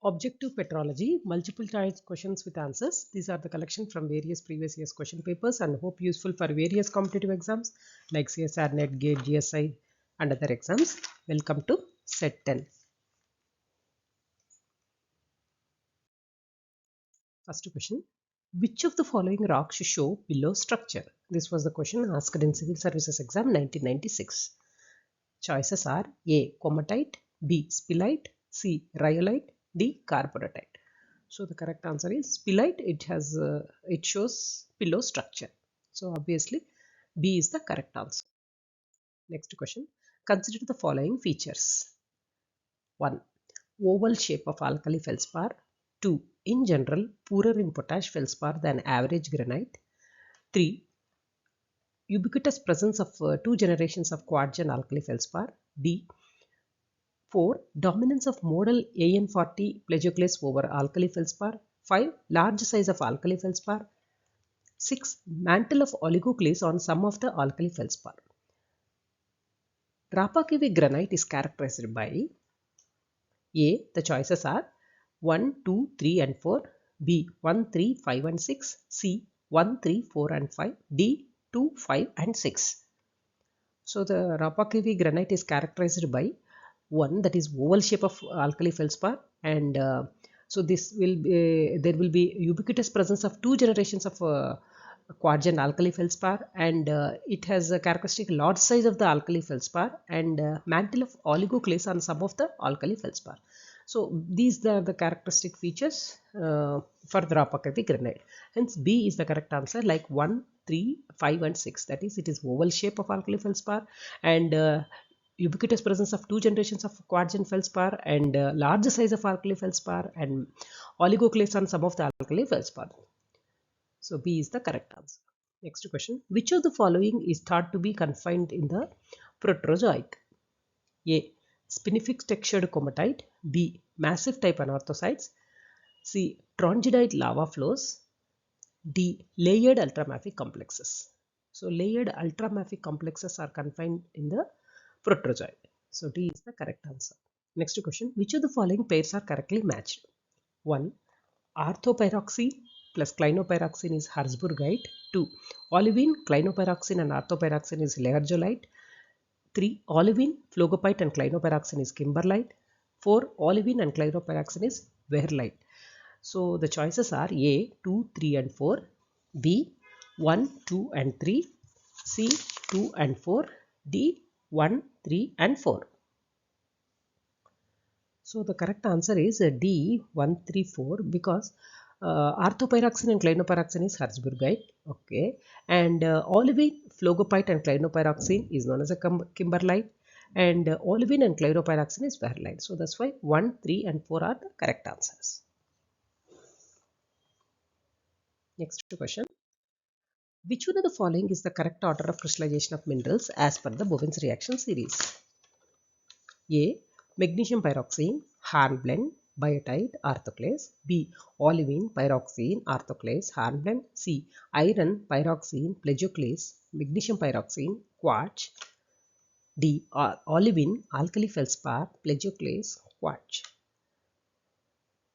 Objective Petrology, multiple choice questions with answers. These are the collection from various previous years question papers and hope useful for various competitive exams like CSR, NET, GATE, GSI and other exams. Welcome to set 10. First question. Which of the following rocks show pillow structure? This was the question asked in Civil Services exam 1996. Choices are A. Comatite, B. Spilite, C. Rhyolite, D. Carbonatite. So the correct answer is spilite. It shows pillow structure. So obviously B is the correct answer. Next question. Consider the following features. 1. Oval shape of alkali feldspar. 2. In general, poorer in potash feldspar than average granite. 3. Ubiquitous presence of 2 generations of quartz and alkali feldspar. D. 4. Dominance of modal AN40 plagioclase over alkali feldspar. 5. Large size of alkali feldspar. 6. Mantle of oligoclase on some of the alkali feldspar. Rapakivi granite is characterized by A. The choices are 1, 2, 3 and 4. B. 1, 3, 5 and 6. C. 1, 3, 4 and 5. D. 2, 5 and 6. So the Rapakivi granite is characterized by 1, that is oval shape of alkali feldspar, and so this will be, there will be ubiquitous presence of 2 generations of quartz and alkali feldspar, and it has a characteristic large size of the alkali feldspar and mantle of oligoclase on some of the alkali feldspar. So these are the characteristic features for the Rapakivi granite. Hence B is the correct answer, like 1, 3, 5 and 6. That is, it is oval shape of alkali feldspar and ubiquitous presence of 2 generations of quartz and feldspar and large size of alkali feldspar and oligoclase on some of the alkali feldspar. So B is the correct answer. Next question. Which of the following is thought to be confined in the Proterozoic? A. Spinifex textured comatite. B. Massive type anorthosites. C. Trondhjemite lava flows. D. Layered ultramafic complexes. So layered ultramafic complexes are confined in the Proterozoic. So D is the correct answer. Next question. Which of the following pairs are correctly matched? 1. Orthopyroxene plus clinopyroxene is Herzbergite. 2. Olivine, clinopyroxene and orthopyroxene is Laergolite. 3. Olivine, phlogopite and clinopyroxene is Kimberlite. 4. Olivine and clinopyroxene is Wehrlite. So the choices are A. 2, 3 and 4. B. 1, 2 and 3. C. 2 and 4. D. 1, 3 and 4. So the correct answer is D. 1, 3, 4 because orthopyroxene and clinopyroxene is Herzbergite. Okay. And olivine, phlogopite and clinopyroxene is known as a Kimberlite. And olivine and clinopyroxene is Wehrlite. So that's why 1, 3 and 4 are the correct answers. Next question. Which one of the following is the correct order of crystallization of minerals as per the Bowen's reaction series? A. Magnesium pyroxene, hornblende, biotite, orthoclase. B. Olivine, pyroxene, orthoclase, hornblende. C. Iron, pyroxene, plagioclase, magnesium pyroxene, quartz. D. Olivine, alkali feldspar, plagioclase, quartz.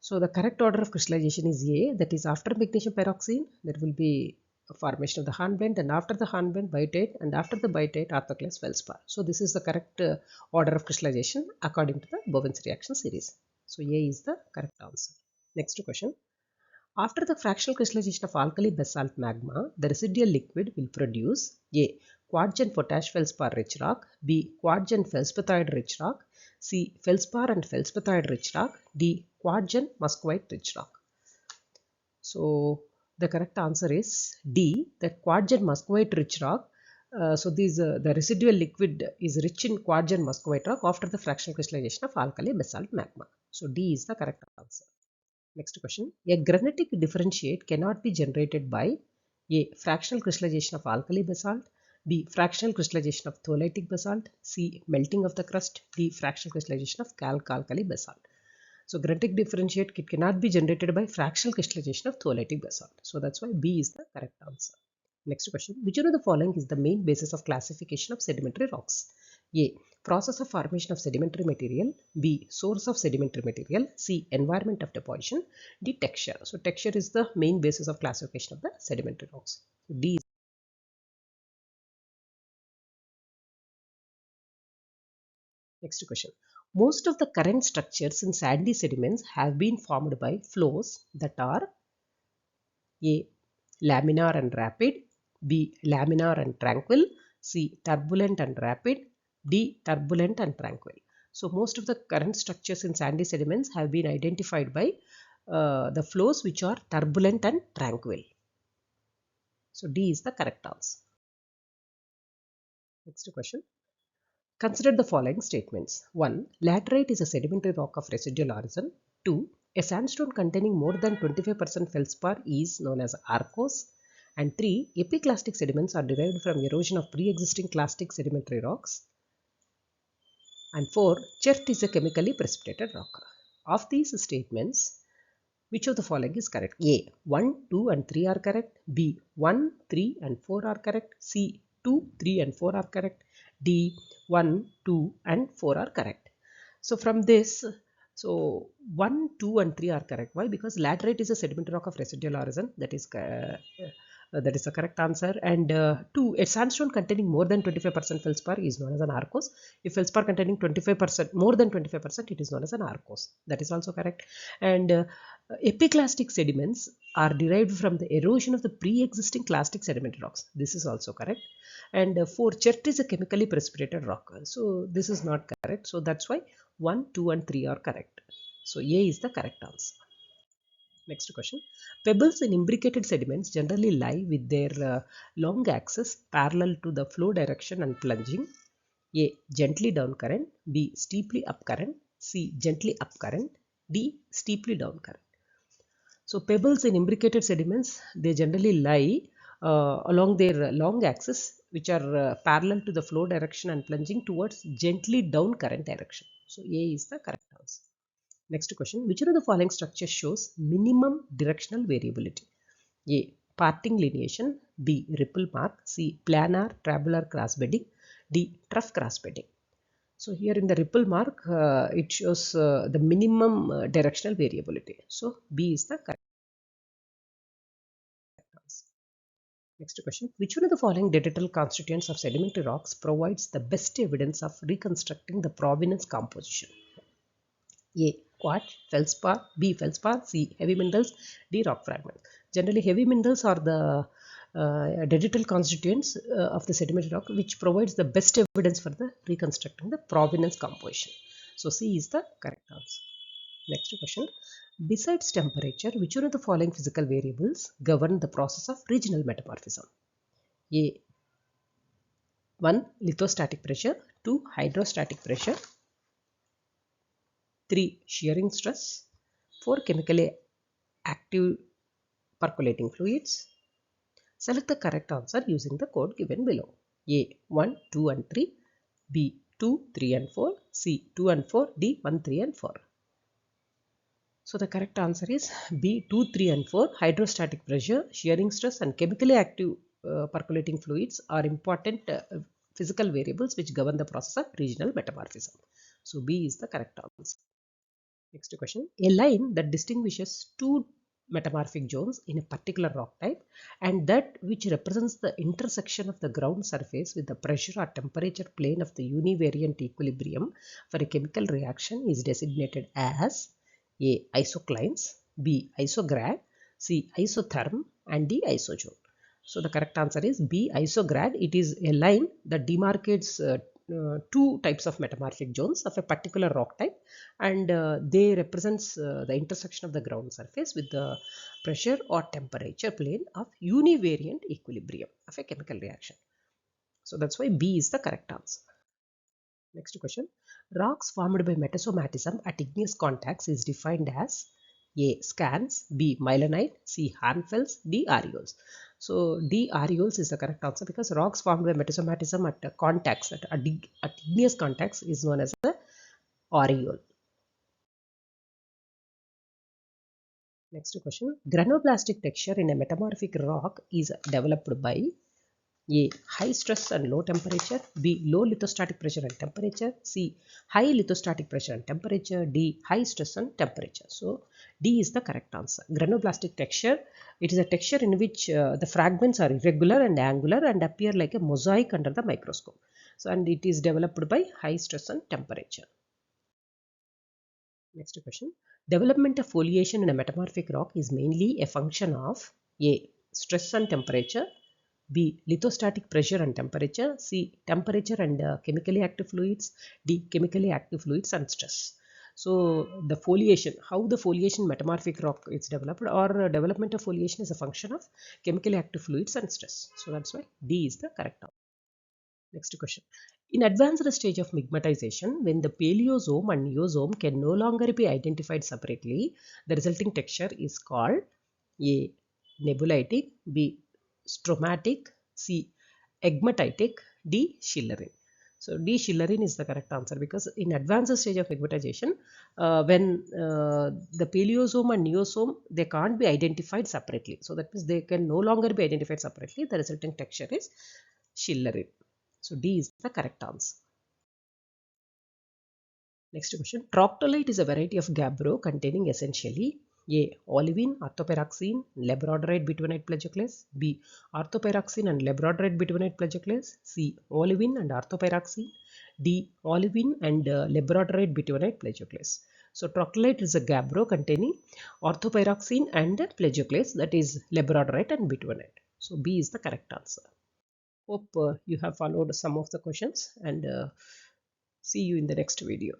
So the correct order of crystallization is A, that is after magnesium pyroxene there will be a formation of the hornblende, and after the hornblende biotite, and after the biotite orthoclase feldspar. So this is the correct order of crystallization according to the Bowen's reaction series. So A is the correct answer. Next question. After the fractional crystallization of alkali basalt magma, the residual liquid will produce A. Quartz and potash feldspar rich rock. B. Quartz and felspathoid rich rock. C. Feldspar and felspathoid rich rock. D. Quartz and muscovite rich rock. So the correct answer is D, that quartz and muscovite rich rock. So the residual liquid is rich in quartz and muscovite rock after the fractional crystallization of alkali basalt magma. So D is the correct answer. Next question. A granitic differentiate cannot be generated by A. Fractional crystallization of alkali basalt. B. Fractional crystallization of tholeiitic basalt. C. Melting of the crust. D. Fractional crystallization of calc-alkali basalt. So granitic differentiate cannot be generated by fractional crystallization of tholeiitic basalt. So that's why B is the correct answer. Next question. Which one of the following is the main basis of classification of sedimentary rocks? A. Process of formation of sedimentary material. B. Source of sedimentary material. C. Environment of deposition. D. Texture. So texture is the main basis of classification of the sedimentary rocks. D is Next question. Most of the current structures in sandy sediments have been formed by flows that are A. Laminar and rapid. B. Laminar and tranquil. C. Turbulent and rapid. D. Turbulent and tranquil. So most of the current structures in sandy sediments have been identified by the flows which are turbulent and tranquil. So D is the correct answer. Next question. Consider the following statements. 1. Laterite is a sedimentary rock of residual origin. 2. A sandstone containing more than 25% feldspar is known as arkose. And 3. Epiclastic sediments are derived from erosion of pre-existing clastic sedimentary rocks. And 4. Chert is a chemically precipitated rock. Of these statements, which of the following is correct? A. 1, 2 and 3 are correct. B. 1, 3 and 4 are correct. C. 2, 3 and 4 are correct. D. 1, 2 and 4 are correct. So from this, 1, 2 and 3 are correct. Why? Because laterite is a sedimentary rock of residual origin. That is the correct answer. And 2, a sandstone containing more than 25% feldspar is known as an arkose. If feldspar containing 25%, more than 25%, it is known as an arkose. That is also correct. And epiclastic sediments are derived from the erosion of the pre-existing clastic sedimentary rocks. This is also correct. And 4, chert is a chemically precipitated rock. So this is not correct. So that's why 1, 2 and 3 are correct. So A is the correct answer. Next question. Pebbles in imbricated sediments generally lie with their long axis parallel to the flow direction and plunging. A. Gently down current. B. Steeply up current. C. Gently up current. D. Steeply down current. So pebbles in imbricated sediments, they generally lie along their long axis, which are parallel to the flow direction and plunging towards gently down current direction. So A is the correct answer. Next question. Which one of the following structures shows minimum directional variability? A. Parting lineation. B. Ripple mark. C. Planar trabecular crossbedding. D. Trough crossbedding. So here in the ripple mark, it shows the minimum directional variability. So B is the correct answer. Next question. Which one of the following digital constituents of sedimentary rocks provides the best evidence of reconstructing the provenance composition? A. Quartz, feldspar. B. Feldspar. C. Heavy minerals. D. Rock fragments. Generally, heavy minerals are the digital constituents of the sedimentary rock which provides the best evidence for the reconstructing the provenance composition. So C is the correct answer. Next question. Besides temperature, which one of the following physical variables govern the process of regional metamorphism? A. 1. Lithostatic pressure. 2. Hydrostatic pressure. 3. Shearing stress. 4. Chemically active percolating fluids. Select the correct answer using the code given below. A. 1, 2 and 3. B. 2, 3 and 4. C. 2 and 4. D. 1, 3 and 4. So the correct answer is B. 2, 3 and 4. Hydrostatic pressure, shearing stress and chemically active percolating fluids are important physical variables which govern the process of regional metamorphism. So B is the correct answer. Next question. A line that distinguishes two metamorphic zones in a particular rock type and that which represents the intersection of the ground surface with the pressure or temperature plane of the univariant equilibrium for a chemical reaction is designated as A. Isoclines, B. Isograd, C. Isotherm and D. Isozone. So the correct answer is B. Isograd. It is a line that demarcates two types of metamorphic zones of a particular rock type and they represents the intersection of the ground surface with the pressure or temperature plane of univariant equilibrium of a chemical reaction. So that's why B is the correct answer. Next question. Rocks formed by metasomatism at igneous contacts is defined as A. Scans, B. Myelinite, C. Hornfels, D. Areoles. So D. Areoles is the correct answer because rocks formed by metasomatism at contacts, at igneous contacts is known as the areole. Next question. Granoplastic texture in a metamorphic rock is developed by A. High stress and low temperature. B. Low lithostatic pressure and temperature. C. High lithostatic pressure and temperature. D. High stress and temperature. So, D is the correct answer. Granoplastic texture. It is a texture in which the fragments are irregular and angular and appear like a mosaic under the microscope. So, and it is developed by high stress and temperature. Next question. Development of foliation in a metamorphic rock is mainly a function of A. Stress and temperature. B. Lithostatic pressure and temperature. C. Temperature and chemically active fluids. D. Chemically active fluids and stress. So the foliation, how the foliation metamorphic rock is developed, or development of foliation is a function of chemically active fluids and stress. So that's why D is the correct answer. Next question. In advanced stage of migmatization, when the paleosome and neosome can no longer be identified separately, the resulting texture is called A. Nebulitic, B. Stromatic, C. Egmatitic, D. Schillerin. So D. Schillerin is the correct answer, because in advanced stage of migmatization, when the paleosome and neosome, they can't be identified separately. So that means they can no longer be identified separately. The resulting texture is Schillerin. So D is the correct answer. Next question. Troctolite is a variety of gabbro containing essentially A. Olivine, orthopyroxene, labradorite, bitumenite plagioclase. B. Orthopyroxene and labradorite, bitumenite plagioclase. C. Olivine and orthopyroxene. D. Olivine and labradorite, bitumenite plagioclase. So troctolite is a gabbro containing orthopyroxene and plagioclase, that is labradorite and bitumenite. So B is the correct answer. Hope you have followed some of the questions, and see you in the next video.